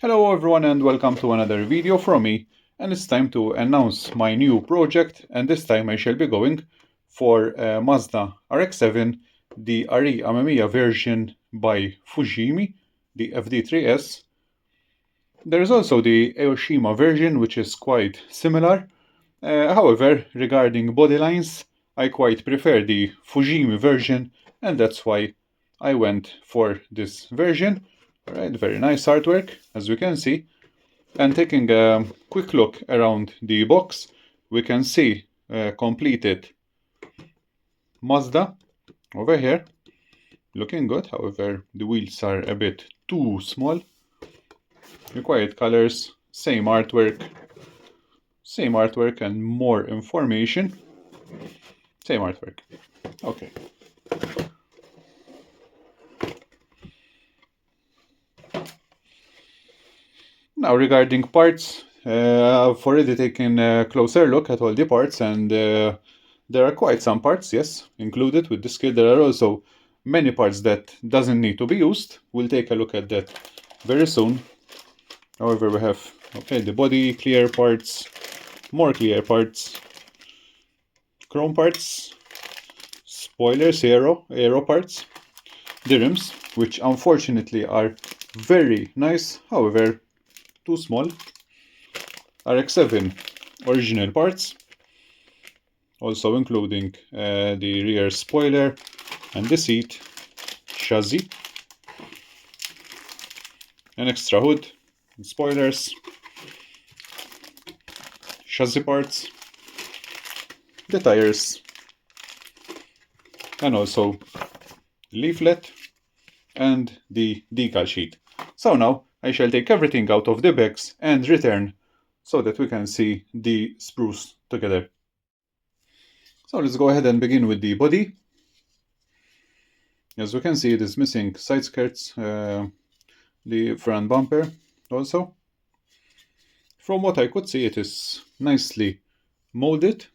Hello everyone and welcome to another video from me, and it's time to announce my new project, and this time I shall be going for Mazda RX-7, the RE-Amemiya version by Fujimi, the FD3S. There is also the Aoshima version, which is quite similar. However, regarding body lines, I quite prefer the Fujimi version, and that's why I went for this version. Alright, very nice artwork, as we can see. And taking a quick look around the box, we can see completed Mazda over here. Looking good, however, the wheels are a bit too small. Required colors, same artwork and more information. Same artwork. Okay. Now regarding parts, I've already taken a closer look at all the parts, and there are quite some parts, yes, included with this kit. There are also many parts that doesn't need to be used. We'll take a look at that very soon. However, we have, okay, the body, clear parts, more clear parts, chrome parts, spoilers, aero parts, the rims, which unfortunately are very nice, however, too small. RX-7 original parts, also including the rear spoiler and the seat, chassis, an extra hood, spoilers, chassis parts, the tires, and also leaflet and the decal sheet. So now I shall take everything out of the bags and return so that we can see the sprues together. So let's go ahead and begin with the body. As we can see, it is missing side skirts, the front bumper also. From what I could see, it is nicely molded.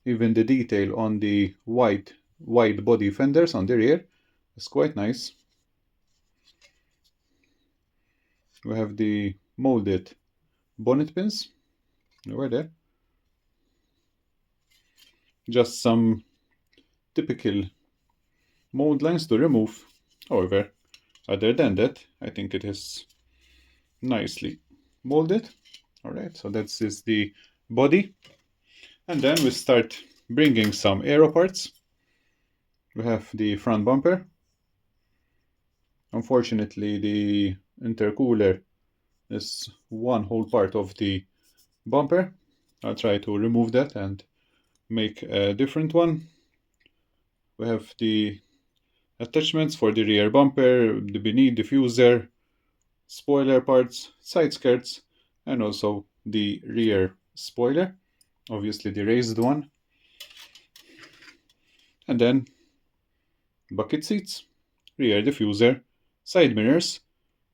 Even the detail on the wide body fenders on the rear is quite nice. We have the molded bonnet pins over there. Just some typical mold lines to remove. However, other than that, I think it is nicely molded. Alright, so that's the body. And then we start bringing some aero parts. We have the front bumper. Unfortunately, the intercooler is one whole part of the bumper. I'll try to remove that and make a different one. We have the attachments for the rear bumper, the beneath diffuser, spoiler parts, side skirts, and also the rear spoiler, obviously the raised one. And then bucket seats, rear diffuser, side mirrors.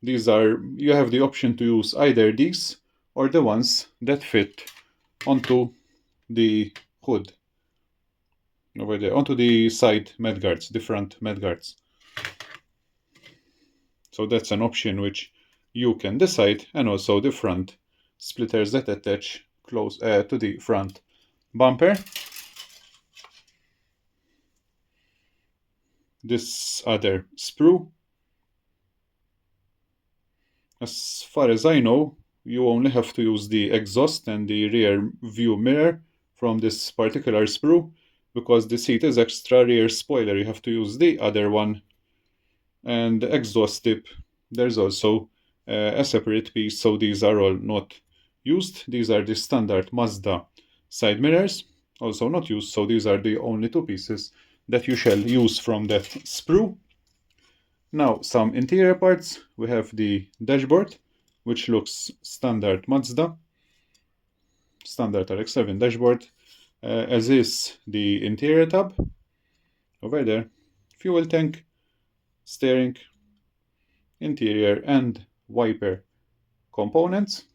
These are, you have the option to use either these or the ones that fit onto the hood over there, onto the side mudguards, the front mudguards. So that's an option which you can decide, and also the front splitters that attach close to the front bumper. This other sprue. As far as I know, you only have to use the exhaust and the rear view mirror from this particular sprue. Because the seat is extra rear spoiler, you have to use the other one. And the exhaust tip, there's also a separate piece, so these are all not used. These are the standard Mazda side mirrors, also not used, so these are the only two pieces that you shall use from that sprue. Now, some interior parts. We have the dashboard, which looks standard Mazda, standard RX-7 dashboard, as is the interior tab over there, fuel tank, steering, interior and wiper components,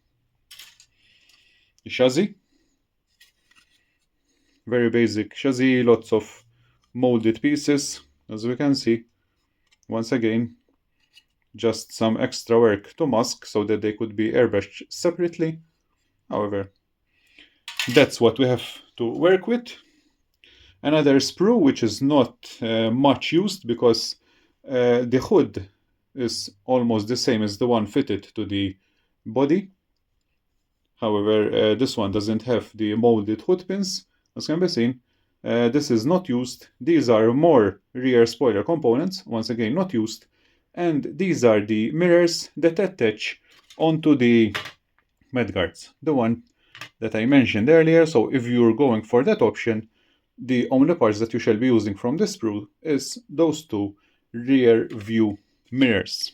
the chassis, very basic chassis, lots of molded pieces, as we can see. Once again, just some extra work to mask so that they could be airbrushed separately. However, that's what we have to work with. Another sprue which is not much used because the hood is almost the same as the one fitted to the body. However, this one doesn't have the molded hood pins, as can be seen. This is not used. These are more rear spoiler components, once again not used. And these are the mirrors that attach onto the mudguards, the one that I mentioned earlier. So if you're going for that option, the only parts that you shall be using from this sprue is those two rear view mirrors.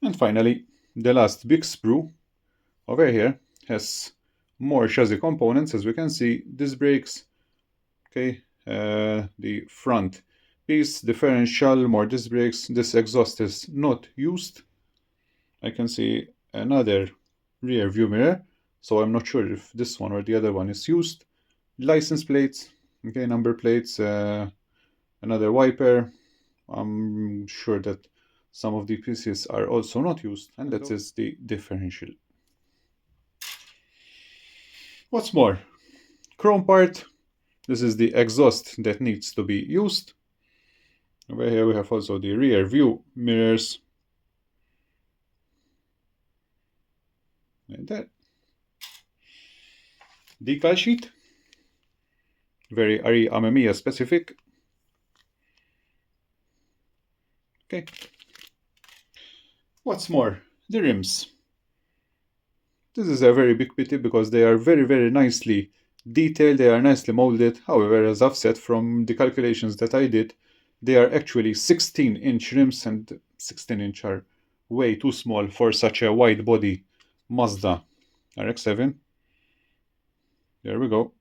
And finally, the last big sprue over here has more chassis components. As we can see, disc brakes, okay, the front piece, differential, more disc brakes. This exhaust is not used. I can see another rear view mirror, so I'm not sure if this one or the other one is used. License plates, okay, number plates, another wiper. I'm sure that some of the pieces are also not used, and that is the differential. What's more, chrome part, this is the exhaust that needs to be used. Over here we have also the rear view mirrors. Like that. Decal sheet, very RE-Amemiya specific. Okay. What's more, the rims. This is a very big pity because they are very nicely detailed, they are nicely molded. However, as I've said from the calculations that I did, they are actually 16-inch rims, and 16-inch are way too small for such a wide body Mazda RX-7. There we go.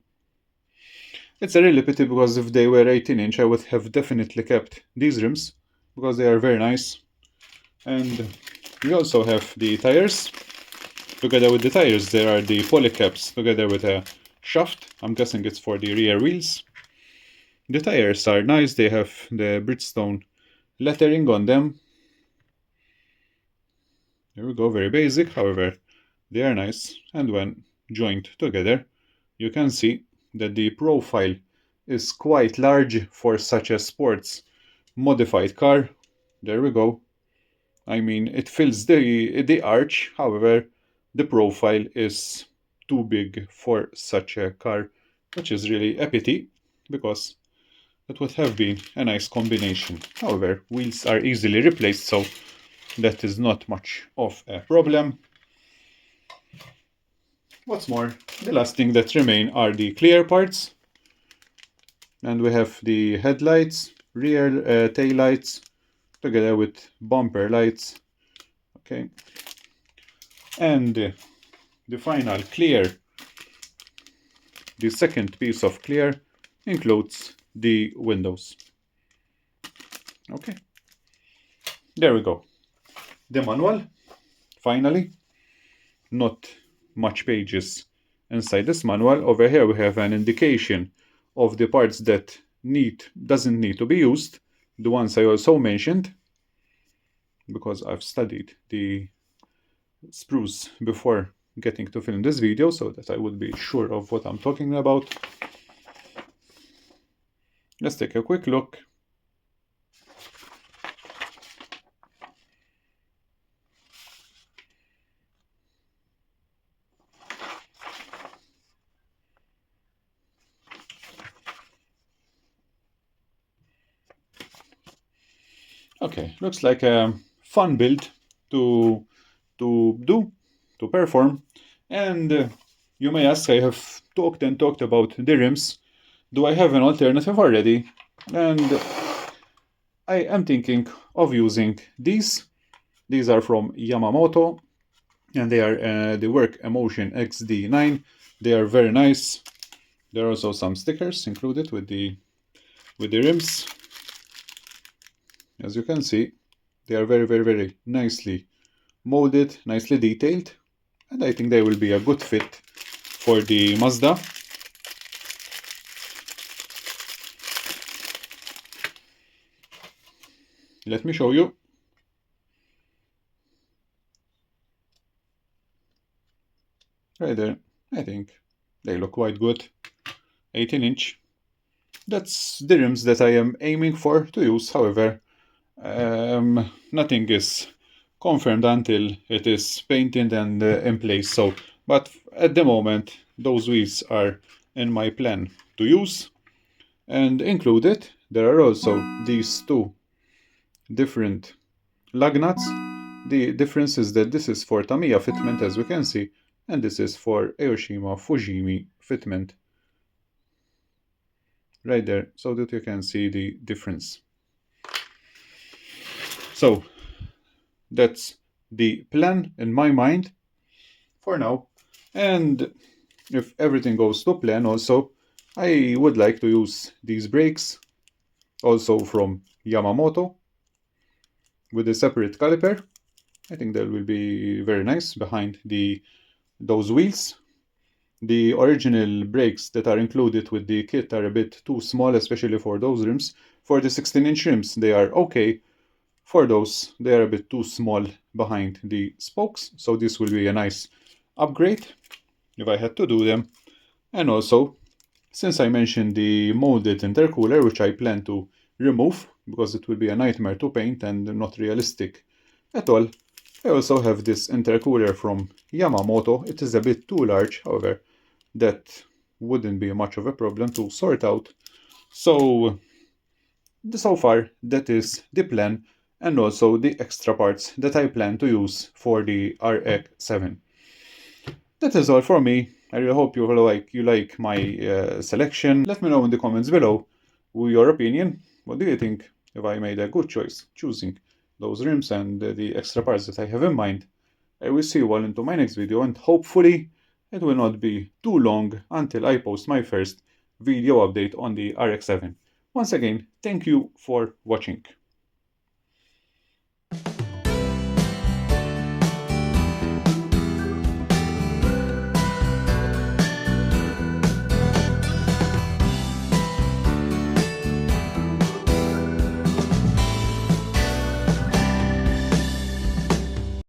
It's a really pity because if they were 18-inch, I would have definitely kept these rims because they are very nice. And we also have the tires. Together with the tires, there are the polycaps together with a shaft. I'm guessing it's for the rear wheels. The tires are nice. They have the Bridgestone lettering on them. There we go, very basic. However, they are nice. And when joined together, you can see that the profile is quite large for such a sports modified car. There we go. I mean, it fills the arch. However, the profile is too big for such a car, which is really a pity because that would have been a nice combination. However, wheels are easily replaced, so that is not much of a problem. What's more, the last thing that remain are the clear parts. And we have the headlights, rear tail lights, together with bumper lights. Okay. And the final clear, the second piece of clear, includes the windows. Okay. There we go. The manual, finally. Not much pages inside this manual. Over here we have an indication of the parts that doesn't need to be used. The ones I also mentioned, because I've studied the sprues before getting to film this video, so that I would be sure of what I'm talking about. Let's take a quick look. Okay, looks like a fun build to perform. And you may ask, I have talked about the rims. Do I have an alternative already? And I am thinking of using these. These are from Yamamoto, and they are the Work Emotion XD9. They are very nice. There are also some stickers included with the rims. As you can see, they are very nicely molded, nicely detailed, and I think they will be a good fit for the Mazda. Let me show you. Right there. I think they look quite good. 18-inch. That's the rims that I am aiming for to use. However, nothing is confirmed until it is painted and in place. So, but at the moment, those wheels are in my plan to use. And included, there are also these two different lug nuts. The difference is that this is for Tamiya fitment, as we can see, and this is for Aoshima Fujimi fitment. Right there, so that you can see the difference. So, that's the plan in my mind for now. And if everything goes to plan also, I would like to use these brakes also from Yamamoto with a separate caliper. I think that will be very nice behind those wheels. The original brakes that are included with the kit are a bit too small, especially for those rims. For the 16-inch rims, they are okay. For those, they are a bit too small behind the spokes, so this will be a nice upgrade if I had to do them. And also, since I mentioned the molded intercooler, which I plan to remove because it will be a nightmare to paint and not realistic at all, I also have this intercooler from Yamamoto. It is a bit too large, however, that wouldn't be much of a problem to sort out. So far, that is the plan, and also the extra parts that I plan to use for the RX-7. That is all for me. I really hope you like my selection. Let me know in the comments below your opinion. What do you think? If I made a good choice choosing those rims and the extra parts that I have in mind. I will see you all into my next video, and hopefully it will not be too long until I post my first video update on the RX-7. Once again, thank you for watching.